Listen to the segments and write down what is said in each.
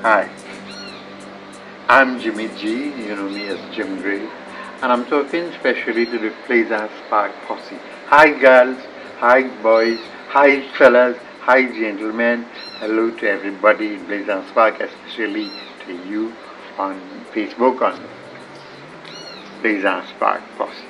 Hi, I'm Jimmy G, you know me as Jim Greaves, and I'm talking especially to the Plaisance Park posse. Hi girls, hi boys, hi fellas, hi gentlemen, hello to everybody in Plaisance Park, especially to you on Facebook on Plaisance Park posse.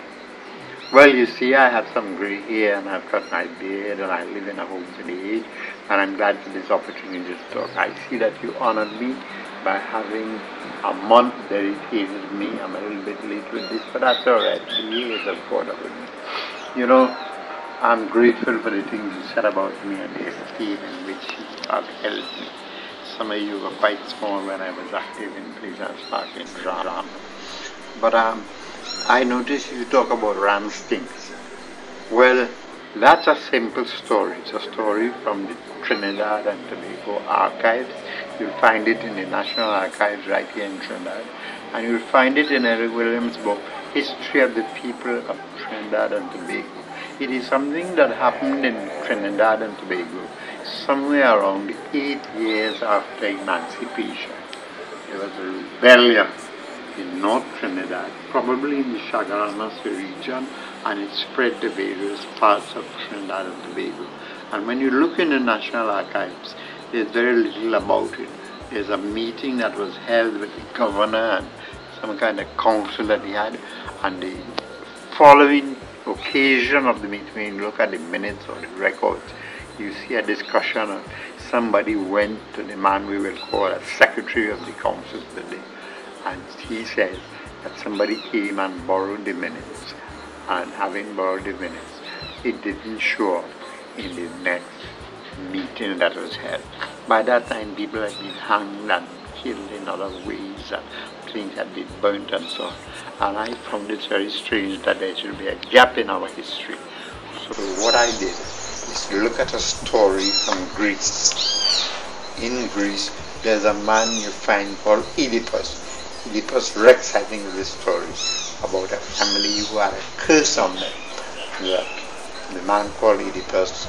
Well, you see, I have some gray hair and I've cut my beard and I live in a home to the age, and I'm glad for this opportunity to talk. I see that you honored me by having a month dedicated to me. I'm a little bit late with this, but that's all right. The years have caught up with me. You know, I'm grateful for the things you said about me and the esteem in which you have held me. Some of you were quite small when I was active in Plaisance Park in drama. But I noticed you talk about ram stinks. Well, that's a simple story. It's a story from the Trinidad and Tobago archives. You'll find it in the National Archives right here in Trinidad. And you'll find it in Eric Williams' book, History of the People of Trinidad and Tobago. It is something that happened in Trinidad and Tobago somewhere around 8 years after emancipation. There was a rebellion in North Trinidad, probably in the Chaguaramas region, and it spread to various parts of Trinidad and Tobago. And when you look in the National Archives, there's very little about it. There's a meeting that was held with the governor and some kind of council that he had, and the following occasion of the meeting, when you look at the minutes or the records, you see a discussion of somebody went to the man we will call a secretary of the council today, and he says that somebody came and borrowed the minutes, and having borrowed the minutes, it didn't show up in the next meeting that was held. By that time, people had been hanged and killed in other ways, and things had been burnt and so on. And I found it very strange that there should be a gap in our history. So what I did is to look at a story from Greece. In Greece, there's a man you find called Oedipus. Oedipus Rex, I think, is the story about a family who had a curse on them. The man called Oedipus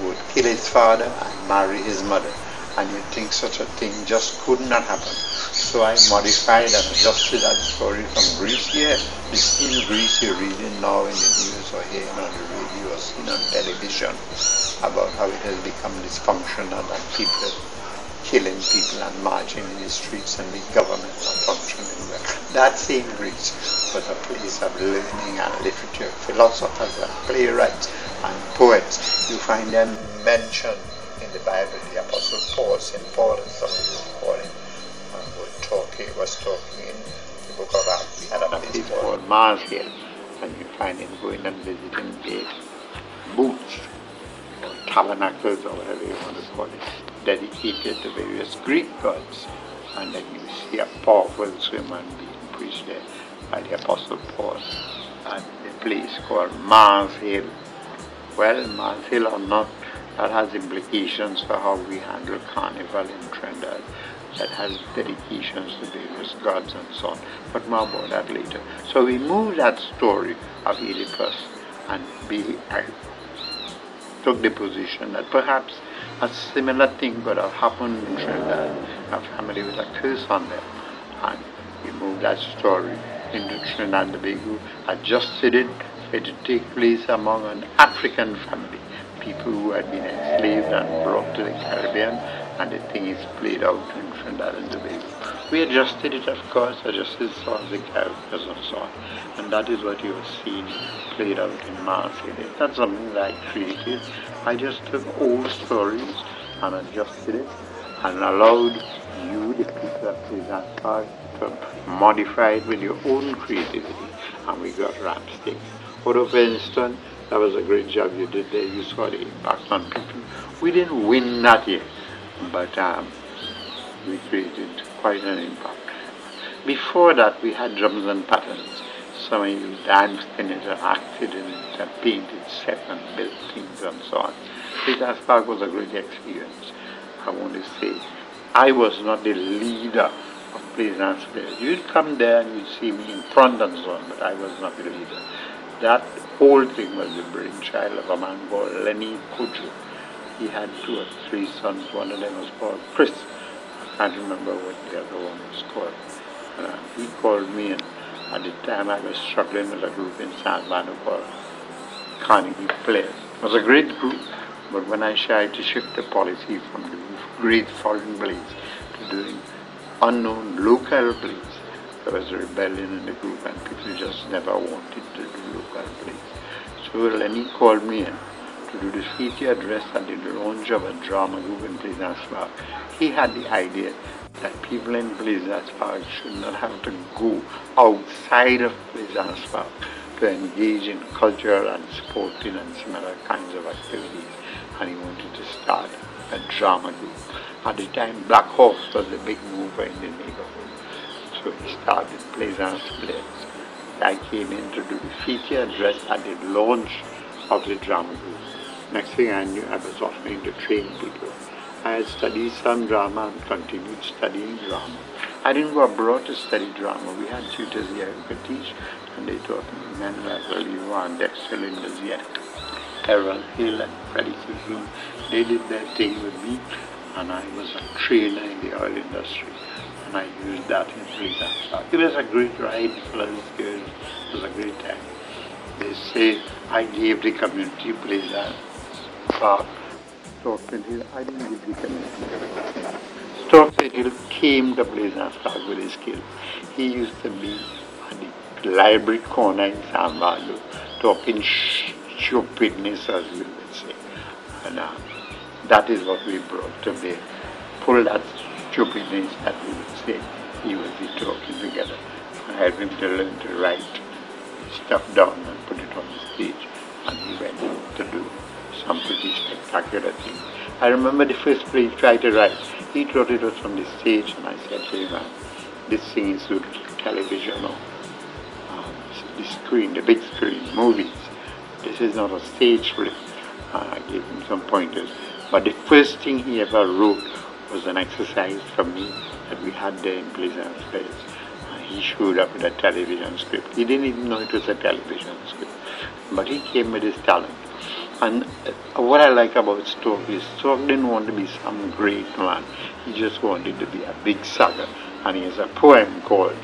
would kill his father and marry his mother. And you think such a thing just could not happen. So I modified and adjusted that story from Greece here. It's in Greece, you read it now in the news or hearing on the radio or seen on television about how it has become dysfunctional and people killing people and marching in the streets and the government not functioning well. That's in Greece was a place of learning and literature, philosophers and playwrights and poets. You find them mentioned in the Bible. The Apostle Paul, St. Paul, as some of you call him, was talking in the book of Acts. He had a place called Mars Hill, and you find him going and visiting the booths or tabernacles or whatever you want to call it, dedicated to various Greek gods. And then you see a powerful sermon being preached there by the Apostle Paul at a place called Mars Hill. Well, Mars Hill or not, that has implications for how we handle carnival in Trinidad. That has dedications to various gods and so on. But more about that later. So we moved that story of Oedipus, and I took the position that perhaps a similar thing could have happened in Trinidad, a family with a curse on them. And we moved that story into Trinidad and Tobago, adjusted it for it to take place among an African family, people who had been enslaved and brought to the Caribbean, and the thing is played out in Trinidad and Tobago. We adjusted it, of course, adjusted some of the characters and so on, and that is what you have seen played out in Marseille. That's something that I created. I just took old stories and adjusted it and allowed you, the people of Plaisance Park, to modify it with your own creativity, and we got ram sticks. For instance, that was a great job you did there. You saw the impact on people. We didn't win that year, but we created quite an impact. Before that, we had drums and patterns. Some of you danced in it, acted in it, painted, set and built things and so on. Plaisance Park was a great experience. I want to say, I was not the leader of Plaisance Park. You'd come there and you'd see me in front and so on, but I was not the leader. That whole thing was the brainchild of a man called Lenny Kudrow. He had 2 or 3 sons. One of them was called Chris. I can't remember what the other one was called. He called me, and at the time I was struggling with a group in San Manu called Carnegie Players. It was a great group, but when I tried to shift the policy from doing great foreign plays to doing unknown local plays, there was a rebellion in the group and people just never wanted to do local plays. So Lenny called me in to do the feature address at the launch of a drama group in Plaisance Park. He had the idea that people in Plaisance Park should not have to go outside of Plaisance Park to engage in cultural and sporting and similar kinds of activities, and he wanted to start a drama group. At the time, Black Horse was the big mover in the neighborhood, so he started Plaisance Players. I came in to do the feature address at the launch of the drama group. Next thing I knew, I was offering to train people. I had studied some drama and continued studying drama. I didn't go abroad to study drama. We had tutors here who could teach, and they taught me men like Oliver and Dexter Lindsay, Harold Hill and Freddie Sissoon. They did their thing with me, and I was a trainer in the oil industry, and I used that in Plaisance Park. It was a great ride for us girls. It was a great time. They say I gave the community Plaisance Park. Stockton Hill, I didn't give the community. Stockton Hill came to Plaisance Park with his skills. He used to be at the library corner in San Barlo talking stupidness, as we would say. And that is what we brought to bear. Pull that stupidness that we would say. He was talking together. I helped him to learn to write stuff down and put it on the stage. And he went to do some pretty spectacular things. I remember the first play he tried to write. He thought it was from the stage, and I said to him, this thing is to television or the screen, the big screen, movies. This is not a stage play. I gave him some pointers. But the first thing he ever wrote was an exercise for me that we had there in Plaisance Park. He showed up with a television script. He didn't even know it was a television script, but he came with his talent. And what I like about Stoke is Stoke didn't want to be some great man. He just wanted to be a big saga. And he has a poem called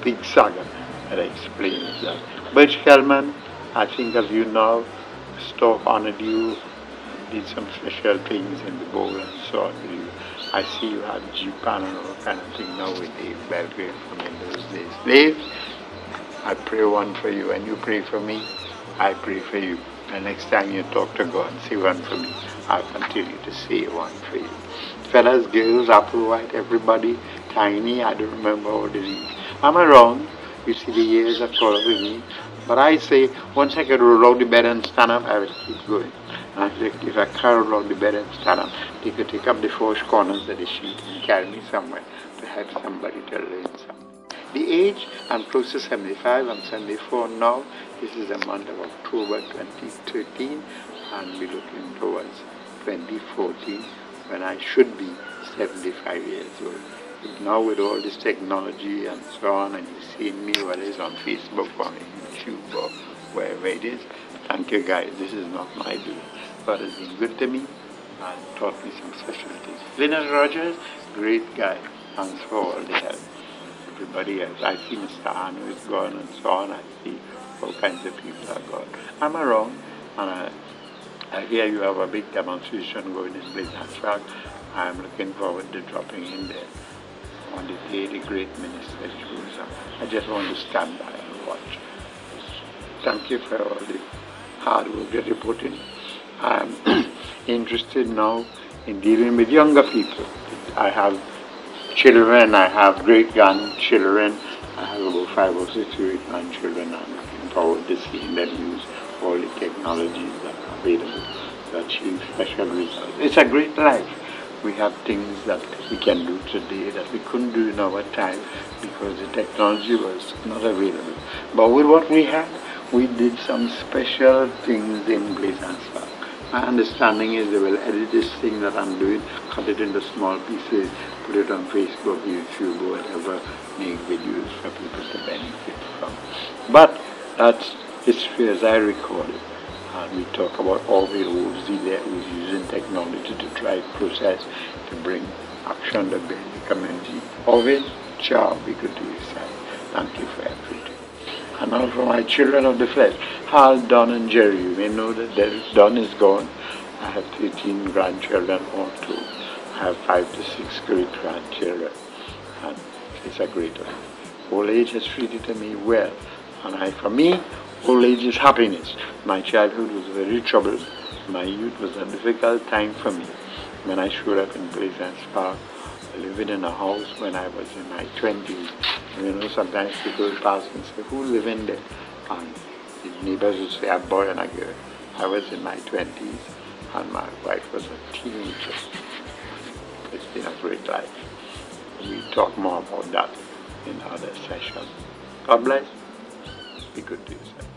Big Saga that explains that. Birch Kellman, I think as you know, Stoke honored you, did some special things in the bowl and so on with you. I see you have Japan and all kind of thing now with Dave Belgrade from in those days. Dave, I pray one for you, and you pray for me, I pray for you. And next time you talk to God, say one for me. I'll continue to say one for you. Fellas, girls, Applewhite, everybody, Tiny, I don't remember all the names. Am I wrong? You see the years have caught up with me. But I say, once I can roll out the bed and stand up, I will keep going. And if I can't roll out the bed and stand up, they could take up the 4 corners of the sheet and carry me somewhere to help somebody to learn something. The age, I'm close to 75, I'm 74 now. This is the month of October 2013, and we're looking towards 2014 when I should be 75 years old. But now with all this technology and so on, and you see me, whether it's on Facebook or on YouTube or wherever it is, thank you guys. This is not my doing. God has been good to me and taught me some special things. Linus Rogers, great guy. Thanks for all the help. Everybody else, I see Mr. Anu is gone and so on. I see all kinds of people are gone. Am I wrong? And I hear you have a big demonstration going in Plaisance Park. I'm looking forward to dropping in there on the day the great minister shows up. I just want to stand by and watch. Thank you for all the hard work that you put in. I'm interested now in dealing with younger people. I have children, I have great-grandchildren, I have about 5 or 6 great-grandchildren. I'm looking forward to seeing them use all the technologies that are available to achieve special results. It's a great life. We have things that we can do today that we couldn't do in our time because the technology was not available. But with what we had, we did some special things in Plaisance Park. My understanding is they will edit this thing that I'm doing, cut it into small pieces, put it on Facebook, YouTube, or whatever, make videos for people to benefit from. But that's history as I record it. And we talk about Orville who's there, who's using technology to try process to bring action to bear in the community. Orville, ciao, be good to yourself. Thank you for everything. And now for my children of the flesh, Hal, Don, and Jerry. You may know that Don is gone. I have 13 grandchildren or two. I have 5 to 6 great-grandchildren. And it's a great honor. Old age has treated me well. And for me, old age is happiness. My childhood was very troubled. My youth was a difficult time for me. When I showed up in Plaisance Park, living in a house when I was in my 20s. You know, sometimes people pass and say, who live in there? And the neighbors would say, a boy and a girl. I was in my 20s and my wife was a teenager. It's been a great life. We talk more about that in other sessions. God bless. Be good to yourself.